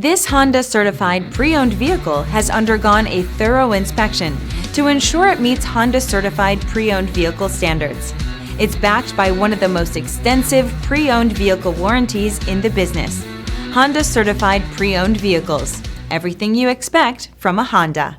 This Honda certified pre-owned vehicle has undergone a thorough inspection to ensure it meets Honda certified pre-owned vehicle standards. It's backed by one of the most extensive pre-owned vehicle warranties in the business. Honda certified pre-owned vehicles. Everything you expect from a Honda.